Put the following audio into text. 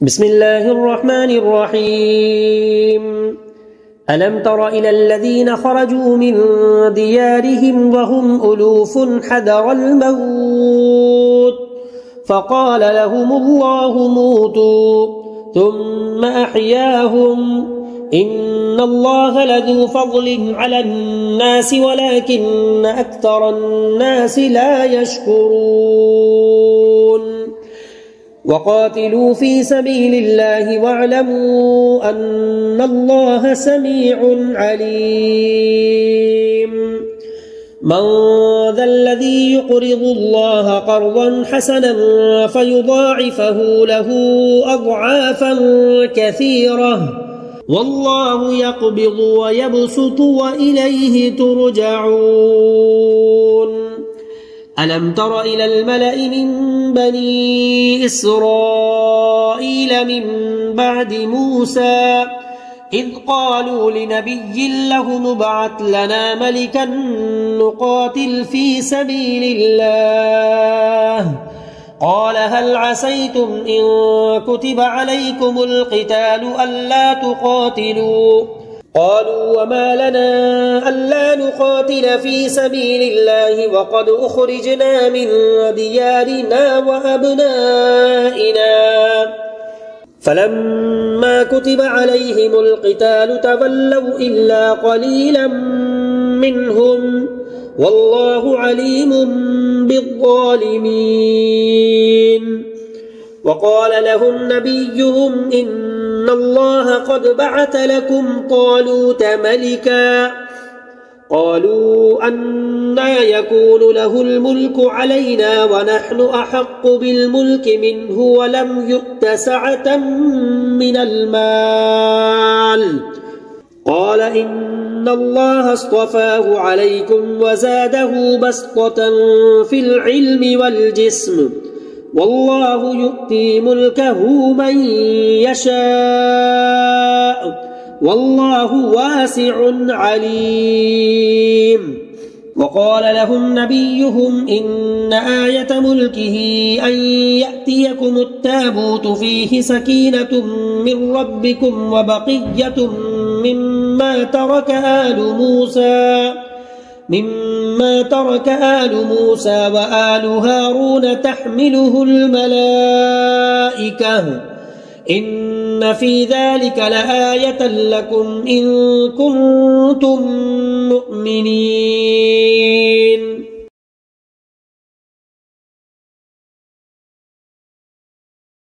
بسم الله الرحمن الرحيم ألم تر إلى الذين خرجوا من ديارهم وهم ألوف حذر الموت فقال لهم الله موتوا ثم أحياهم إن الله لذو فضل على الناس ولكن أكثر الناس لا يشكرون وقاتلوا في سبيل الله واعلموا أن الله سميع عليم من ذا الذي يقرض الله قرضا حسنا فيضاعفه له أضعافا كثيرة والله يقبض ويبسط وإليه ترجعون ألم تر إلى الملأ من بني إسرائيل من بعد موسى إذ قالوا لنبي له ابعث لنا ملكا نقاتل في سبيل الله قال هل عسيتم إن كتب عليكم القتال ألا تقاتلوا قالوا وما لنا ألا نقاتل في سبيل الله وقد أخرجنا من ديارنا وأبنائنا فلما كتب عليهم القتال تولوا إلا قليلا منهم والله عليم بالظالمين وقال لهم نبيهم إن الله قد بعث لكم طالوت ملكا قالوا أنى يكون له الملك علينا ونحن أحق بالملك منه ولم يؤت سعة من المال قال إن الله اصطفاه عليكم وزاده بسطة في العلم والجسم والله يؤتي ملكه من يشاء والله واسع عليم وقال لهم نبيهم إن آية ملكه أن يأتيكم التابوت فيه سكينة من ربكم وبقية مما ترك آل موسى وآل هارون تحمله الملائكة إن في ذلك لآية لكم إن كنتم مؤمنين